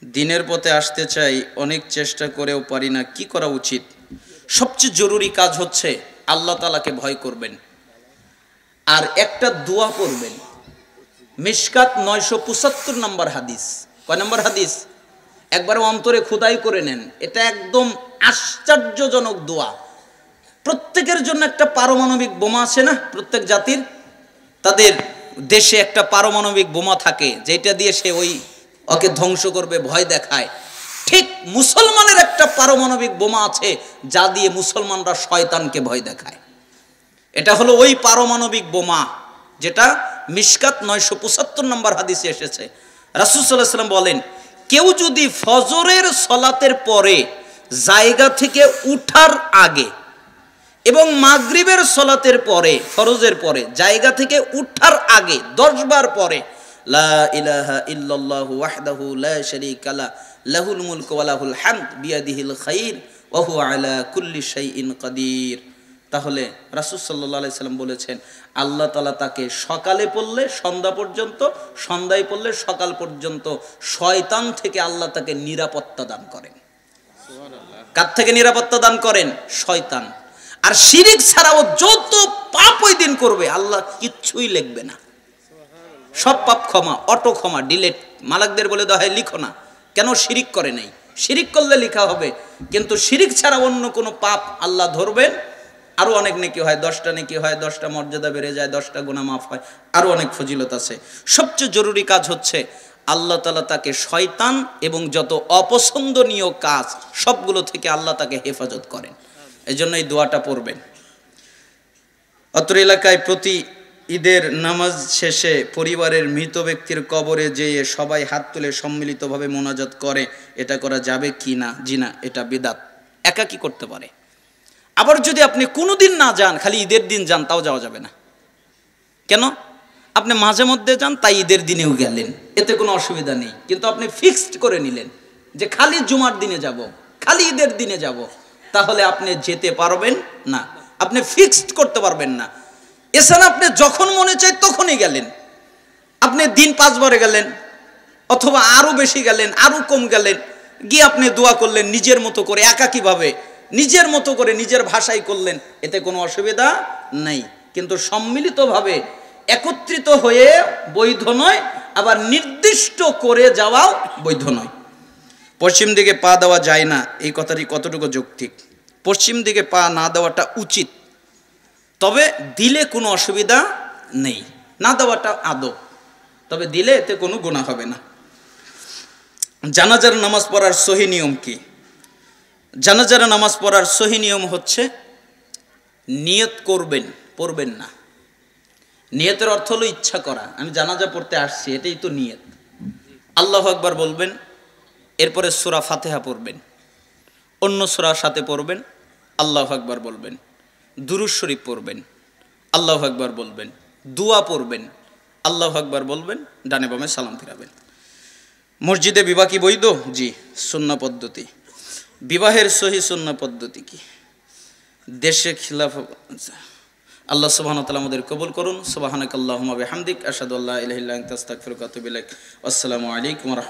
দিনের পথে আসতে চাই, অনেক চেষ্টা করেও পারি না, কি করা উচিত? সবচেয়ে জরুরি কাজ হচ্ছে আল্লাহ তাআলাকে ভয় করবেন আর একটা দোয়া করবেন। মিশকাত 975 নম্বর হাদিস। কয় নম্বর হাদিস? একবার অন্তরে খোদাই করে নেন, এটা একদম আশ্চর্যজনক দোয়া। প্রত্যেকের জন্য একটা পারমাণবিক বোমা আছে না, প্রত্যেক জাতির তাদের দেশে একটা পারমাণবিক বোমা থাকে যেটা দিয়ে সে ওকে ধ্বংস করবে, ভয় দেখায়। ঠিক মুসলমানের একটা পারমাণবিক বোমা আছে যা দিয়ে মুসলমানরা শয়তানকে ভয় দেখায়। এটা হলো ওই পারমাণবিক বোমা যেটা মিশকাত 975 নম্বর হাদিসে এসেছে। রাসূল সাল্লাল্লাহু আলাইহি ওয়াসাল্লাম বলেন, কেউ যদি ফজরের সলাতের পরে জায়গা থেকে উঠার আগে এবং মাগরিবের সলাতের পরে, ফরজের পরে জায়গা থেকে উঠার আগে 10 বার পরে লা ইলাহা ইল্লাল্লাহু ওয়াহদাহু লা শারীকা লা লাহুল মুলকু ওয়া লাহুল হামদ বিয়াদিহিল খাইর ওয়া হুয়া আলা কুল্লি শাইইন কাদির, তাহলে রাসূল সাল্লাল্লাহু আলাইহি সাল্লাম বলেছেন আল্লাহ তাআলা তাকে সকালে পড়লে সন্ধ্যা পর্যন্ত, সন্ধ্যায় পড়লে সকাল পর্যন্ত শয়তান থেকে আল্লাহ তাকে নিরাপত্তা দান করেন। সুবহানাল্লাহ। কার থেকে নিরাপত্তা দান করেন? শয়তান। আর শিরিক ছাড়াও যত পাপ ওই দিন করবে আল্লাহ কিচ্ছুই লিখবে না, সব পাপ ক্ষমা, অটো ক্ষমা, ডিলেট। মালাকদের বলে দেওয়া হয় লিখো না, কেন? শিরিক করে নাই। শিরিক করলে লেখা হবে, কিন্তু শিরিক ছাড়া অন্য কোনো পাপ আল্লাহ ধরবেন। আরো অনেক নেকি হয়, 10টা নেকি হয়, 10টা মর্যাদা বেড়ে যায়, 10টা গুনাহ মাফ হয়, আরো অনেক ফজিলত আছে। সবচেয়ে জরুরি কাজ হচ্ছে আল্লাহ তাআলা তাকে শয়তান এবং যত অপছন্দনীয় কাজ সবগুলো থেকে আল্লাহ তাকে হেফাজত করেন। এই জন্য এই দোয়াটা পড়বেন। অত্র এলাকায় প্রতি ঈদের নামাজ শেষে পরিবারের মৃত ব্যক্তির কবরে যেয়ে সবাই হাত তুলে সম্মিলিতভাবে মোনাজাত করে, এটা করা যাবে কি না? জি না, এটা বিদআত। একা কি করতে পারে। আবার যদি আপনি কোনোদিন না যান, খালি ঈদের দিন যান, তাও যাওয়া যাবে না। কেন? আপনি মাঝে মধ্যে যান, তাই ঈদের দিনেও গেলেন, এতে কোনো অসুবিধা নেই। কিন্তু আপনি ফিক্সড করে নিলেন যে খালি জুমার দিনে যাব, খালি ঈদের দিনে যাব, তাহলে আপনি যেতে পারবেন না, আপনি ফিক্সড করতে পারবেন না। এছাড়া আপনি যখন মনে চায় তখনই গেলেন, আপনি দিন 5 বারে গেলেন, অথবা আরো বেশি গেলেন, আরো কম গেলেন, গিয়ে আপনি দোয়া করলেন নিজের মতো করে, একাকীভাবে নিজের মতো করে নিজের ভাষায় করলেন, এতে কোনো অসুবিধা নাই। কিন্তু সম্মিলিতভাবে একত্রিত হয়ে বৈধ নয়, আবার নির্দিষ্ট করে যাওয়াও বৈধ নয়। পশ্চিম দিকে পা দেওয়া যায় না, এই কথাটি কতটুকু যৌক্তিক? পশ্চিম দিকে পা না দেওয়াটা উচিত, তবে দিলে কোনো অসুবিধা নেই, না দেওয়াটা আদব, তবে দিলে এতে কোনো গুনাহ হবে না। জানাজার নামাজ পড়ার সহি নিয়ম কি? জানাজার নামাজ পড়ার সহি নিয়ম হচ্ছে নিয়ত করবেন, পড়বেন না। নিয়তের অর্থ হলো ইচ্ছা করা, আমি জানাজা পড়তে আসছি, এটাই তো নিয়ত। আল্লাহু আকবার বলবেন, এরপরে সূরা ফাতিহা পড়বেন, অন্য সূরার সাথে পড়বেন, আল্লাহু আকবার বলবেন, দুরূদ শরীফ পড়বেন, আল্লাহু আকবার বলবেন, দোয়া পড়বেন, আল্লাহু আকবার বলবেন, ডানে বামে সালাম ফিরাবেন। মসজিদে বিবাহ কি বৈধ? জি, সুন্নাহ পদ্ধতি। বিবাহের সহি সুন্নাহ পদ্ধতি কি? দেশে খিলাফ। আল্লাহ সুবহানাহু ওয়া তাআলা আমাদের কবুল করুন। সুবহানাকাল্লাহুম্মা বিহামদিক আশহাদু আল্লা ইলাহা ইল্লা আনতা আস্তাগফিরুকা ওয়া আতুবু ইলাইক। আসসালামু আলাইকুম ওয়া রাহমাতুল্লাহ।